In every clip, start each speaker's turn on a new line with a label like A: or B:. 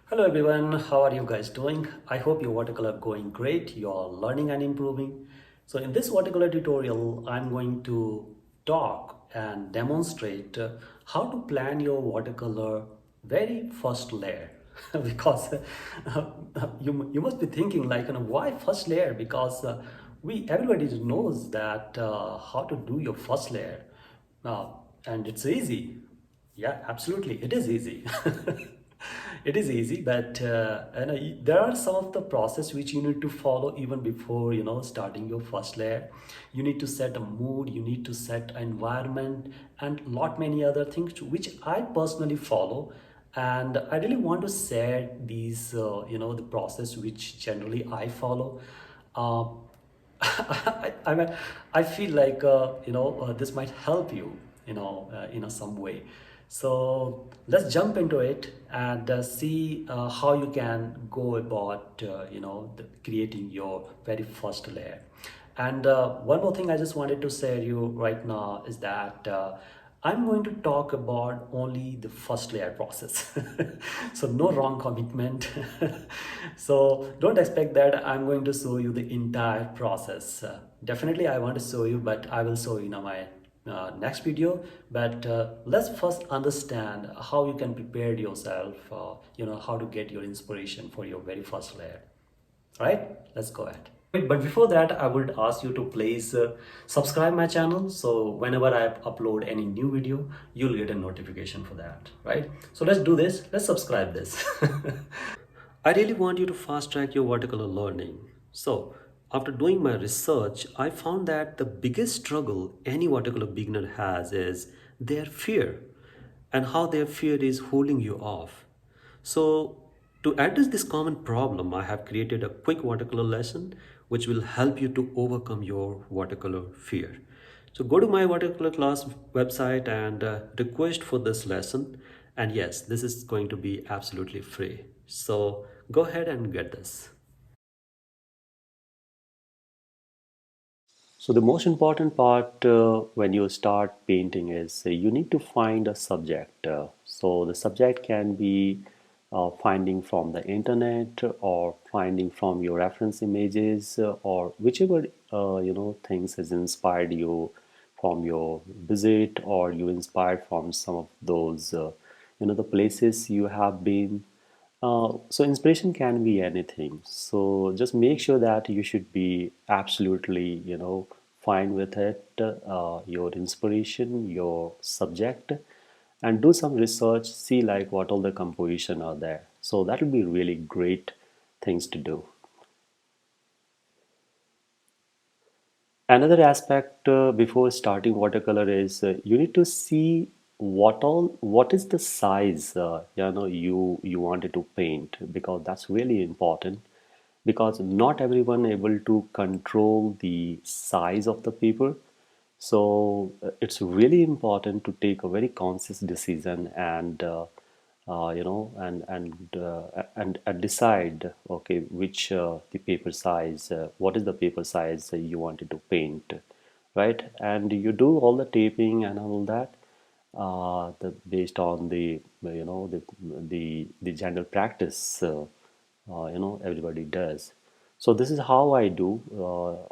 A: Hello everyone, how are you guys doing? I hope your watercolor going great, you're learning and improving. So in this watercolor tutorial, I'm going to talk and demonstrate how to plan your watercolor very first layer. Because you must be thinking like, why first layer? Because we everybody knows that how to do your first layer. And it's easy. Yeah, absolutely. It is easy. It is easy, but there are some of the process which you need to follow even before starting your first layer. You need to set a mood, you need to set environment, and lot many other things which I personally follow. And I really want to share these, the process which generally I follow. Uh, I mean, I feel like this might help you, some way. So let's jump into it and see how you can go about, creating your very first layer. And one more thing I just wanted to say to you right now is that I'm going to talk about only the first layer process. So no wrong commitment. So don't expect that I'm going to show you the entire process. Definitely I want to show you, but I will show you in my next video. But let's first understand how you can prepare yourself, how to get your inspiration for your very first layer. All right, let's go ahead. Wait, but before that, I would ask you to please subscribe my channel, so whenever I upload any new video, you'll get a notification for that, right? So let's do this. Let's subscribe this. I really want you to fast track your watercolor learning. So, after doing my research, I found that the biggest struggle any watercolor beginner has is their fear and how their fear is holding you off. So, to address this common problem, I have created a quick watercolor lesson which will help you to overcome your watercolor fear. So, go to my watercolor class website and request for this lesson. And yes, this is going to be absolutely free. So, go ahead and get this. So the most important part when you start painting is you need to find a subject. So the subject can be finding from the internet or finding from your reference images or whichever things has inspired you from your visit, or you inspired from some of those the places you have been. So inspiration can be anything. So just make sure that you should be absolutely, fine with it, your inspiration, your subject, and do some research, see like what all the composition are there. So that will be really great things to do. Another aspect before starting watercolor is you need to see what is the size you wanted to paint, because that's really important, because not everyone able to control the size of the paper. So it's really important to take a very conscious decision and and decide, okay, which the paper size, what is the paper size you wanted to paint, right? And you do all the taping and all that, based on the the general practice, everybody does. So this is how I do.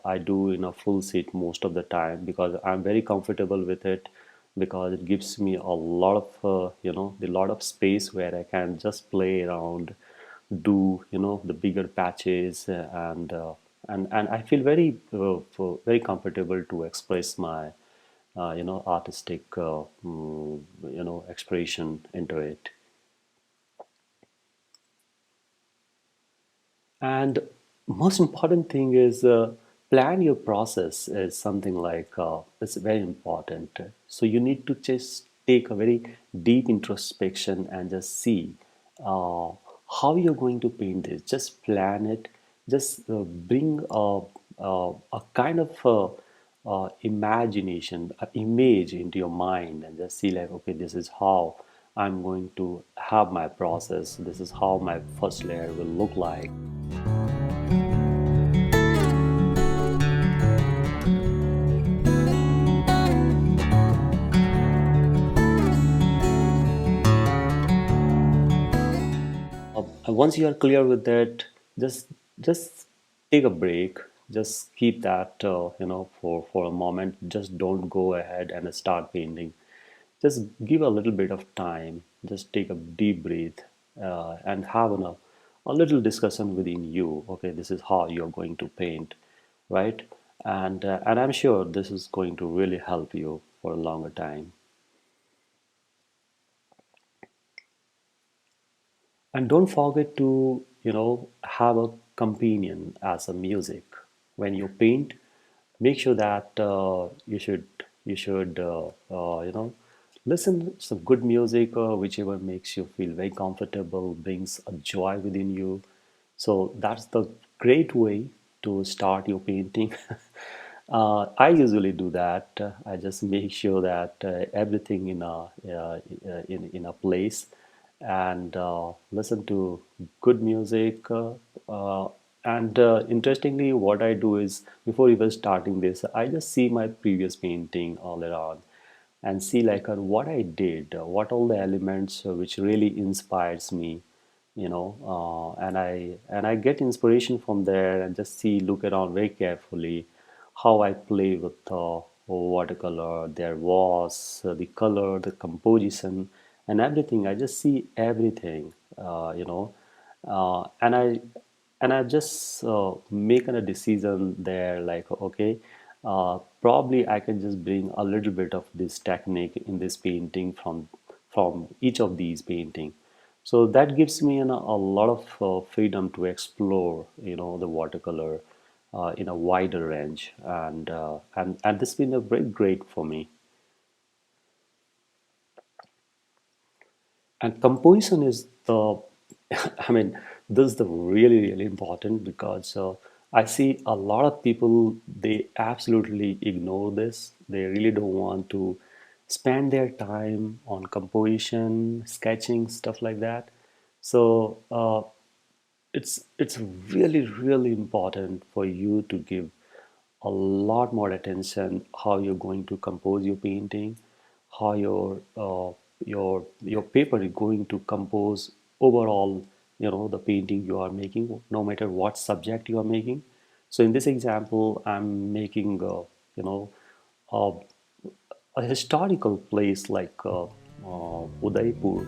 A: I do in a full seat most of the time because I'm very comfortable with it, because it gives me a lot of the lot of space where I can just play around, do the bigger patches, and I feel very comfortable to express my artistic expression into it. And most important thing is plan your process is something like it's very important. So you need to just take a very deep introspection and just see uh, how you're going to paint this. Just plan it. Just bring a kind of imagination, image into your mind, and just see like, okay, this is how I'm going to have my process. This is how my first layer will look like.
B: Once you are clear with that, just just take a break. Just keep that for a moment. Just don't go ahead and start painting. Just give a little bit of time. Just take a deep breath and have a little discussion within you. Okay, this is how you're going to paint, right? And I'm sure this is going to really help you for a longer time. And don't forget to, have a companion as a music. When you paint, make sure that you should listen to some good music, whichever makes you feel very comfortable, brings a joy within you. So that's the great way to start your painting. I usually do that. I just make sure that everything in a place, and listen to good music. And interestingly, what I do is before even starting this, I just see my previous painting all around and see like what I did, what all the elements which really inspires me, and I get inspiration from there and just see, look around very carefully how I play with watercolor, their was the color, the composition, and everything. I just see everything, and I just make a decision there, like, okay, probably I can just bring a little bit of this technique in this painting from each of these painting. So that gives me a lot of freedom to explore, the watercolor in a wider range, and this has been a very great for me. And composition is the, I mean, this is the really, really important because I see a lot of people, they absolutely ignore this. They really don't want to spend their time on composition, sketching, stuff like that. So it's really, really important for you to give a lot more attention how you're going to compose your painting, how your paper is going to compose overall, the painting you are making, no matter what subject you are making. So in this example, I'm making you know a, a historical place like Udaipur.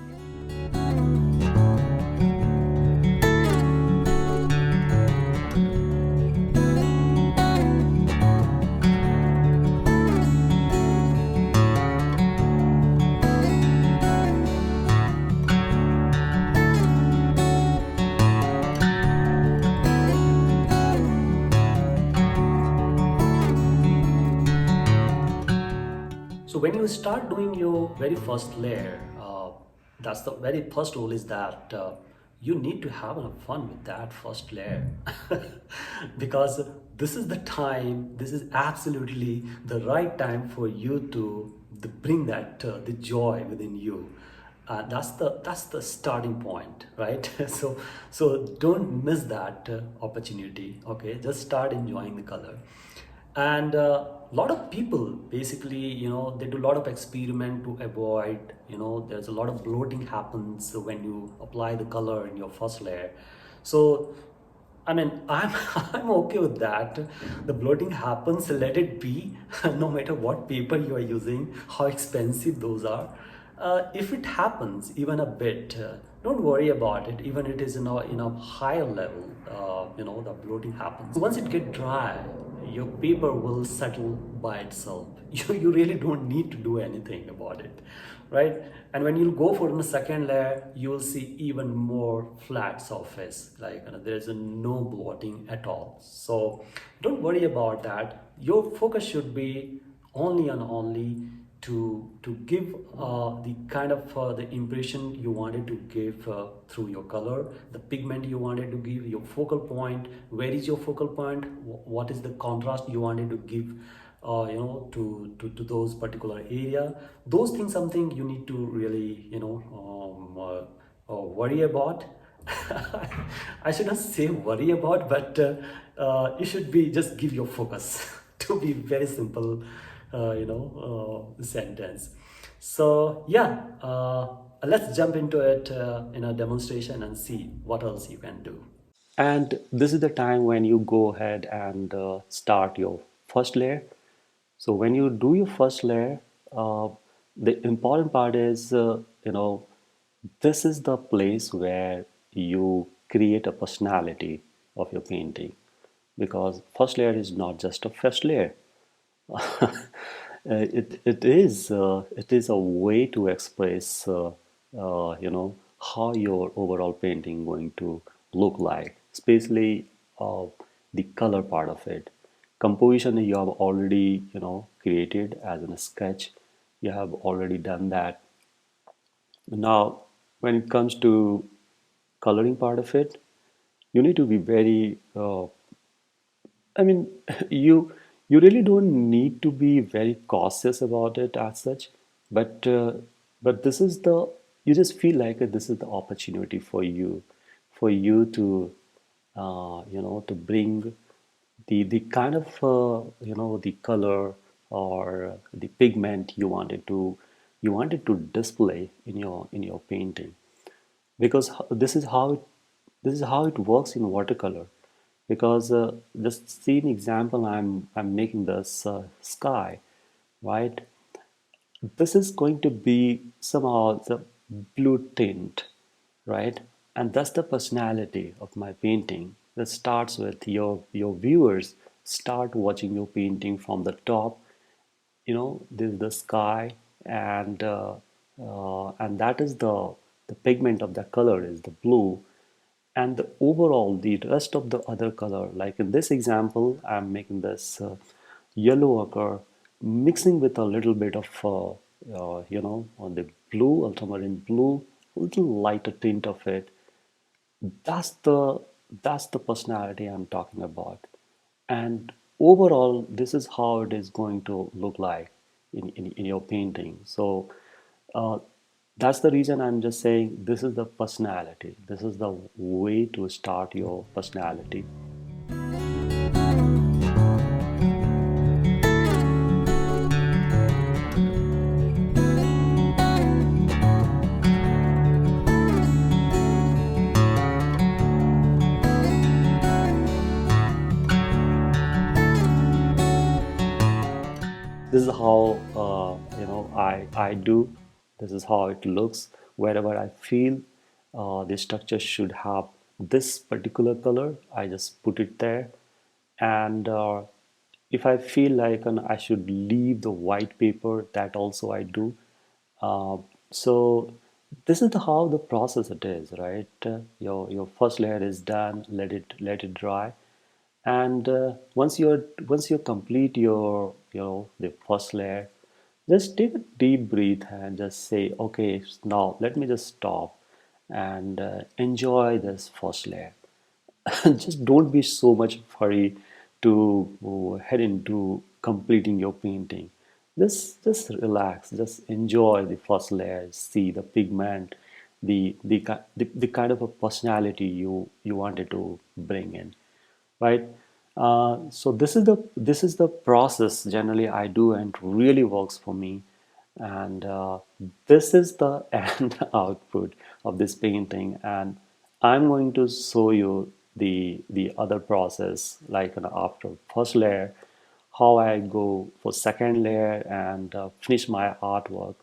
A: So when you start doing your very first layer, that's the very first rule is that you need to have enough fun with that first layer because this is the time, this is absolutely the right time for you to bring that the joy within you. That's the starting point, right? So don't miss that opportunity. Okay, just start enjoying the color. And a lot of people basically, they do a lot of experiment to avoid, there's a lot of bloating happens when you apply the color in your first layer. So I mean, I'm I'm okay with that. The bloating happens, let it be, no matter what paper you are using, how expensive those are. If it happens even a bit, don't worry about it. Even it is in a higher level, the bloating happens. Once it get dry, your paper will settle by itself. You really don't need to do anything about it, right? And when you go for the second layer, you will see even more flat surface, like there's no bloating at all. So don't worry about that. Your focus should be only and only to give the kind of the impression you wanted to give through your color, the pigment you wanted to give, your focal point. Where is your focal point? What is the contrast you wanted to give, to those particular area? Those things something you need to really, worry about. I shouldn't say worry about, but you should be just give your focus to be very simple, sentence. So yeah, Let's jump into it in a demonstration and see what else you can do.
B: And this is the time when you go ahead and start your first layer. So when you do your first layer, uh, the important part is, this is the place where you create a personality of your painting, because first layer is not just a first layer. It is a way to express how your overall painting going to look like, especially uh, the color part of it. Composition you have already created as in a sketch. You have already done that. Now, when it comes to coloring part of it, you need to be very I mean, you you really don't need to be very cautious about it as such, but this is the you just feel like this is the opportunity for you to to bring the kind of the color or the pigment you wanted to display in your painting, because this is how it works in watercolor. Because just see an example, I'm making this sky, right? This is going to be somehow the blue tint, right? And that's the personality of my painting. That starts with your viewers start watching your painting from the top. This is the sky, and that is the pigment of the color is the blue, and the overall the rest of the other color, like in this example I'm making this yellow ochre mixing with a little bit of on the blue, ultramarine blue, a little lighter tint of it. That's the that's the personality I'm talking about. And overall this is how it is going to look like in your painting. So uh, that's the reason I'm just saying this is the personality. This is the way to start your personality. This is how I do. This is how it looks. Wherever I feel the structure should have this particular color, I just put it there. And if I feel like I should leave the white paper, that also I do. uh, so this is how the process it is, right? Your first layer is done. Let it dry, and once you complete your the first layer, just take a deep breath and just say, okay, now let me just stop and enjoy this first layer. Just don't be so much hurry to head into completing your painting. Just relax, just enjoy the first layer, see the pigment, the kind of a personality you wanted to bring in, right? So this is the process generally I do, and really works for me. And this is the end output of this painting, and I'm going to show you the other process, like after first layer, how I go for second layer and finish my artwork.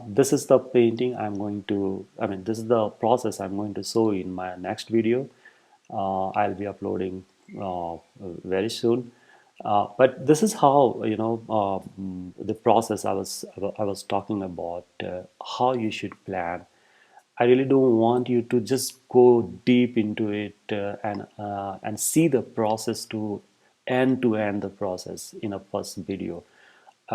B: This is the painting I'm going to, I mean, this is the process I'm going to show in my next video. I'll be uploading very soon. But this is how, the process I was talking about, how you should plan. I really don't want you to just go deep into it and see the process to end the process in a first video.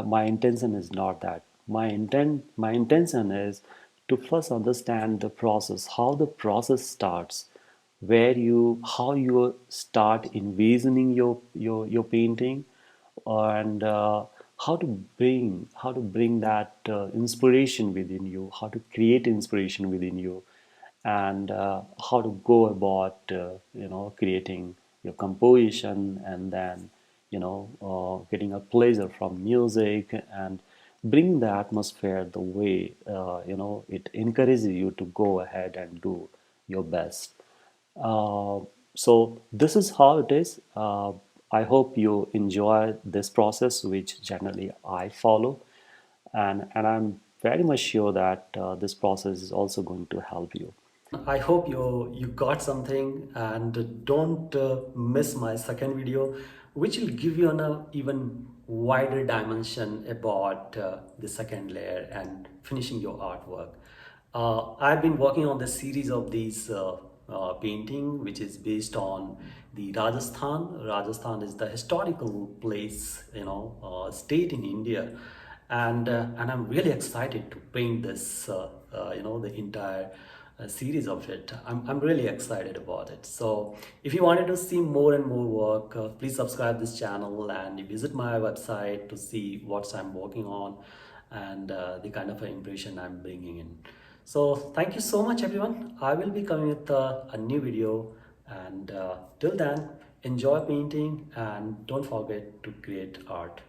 B: My intention is not that. My intention is to first understand the process, how the process starts, how you start envisioning your painting, and how to bring that inspiration within you, how to create inspiration within you, and how to go about creating your composition, and then getting a pleasure from music. And bring the atmosphere the way it encourages you to go ahead and do your best. uh, so this is how it is. I hope you enjoy this process, which generally I follow, and I'm very much sure that this process is also going to help you.
A: I hope you got something, and don't miss my second video, which will give you an even wider dimension about the second layer and finishing your artwork. I've been working on this series of these painting, which is based on the Rajasthan. Rajasthan is the historical place, state in India, and I'm really excited to paint this, the entire series of it. I'm really excited about it. So if you wanted to see more and more work, please subscribe this channel and visit my website to see what I'm working on and the kind of impression I'm bringing in. So thank you so much, everyone. I will be coming with a new video, and till then, enjoy painting and don't forget to create art.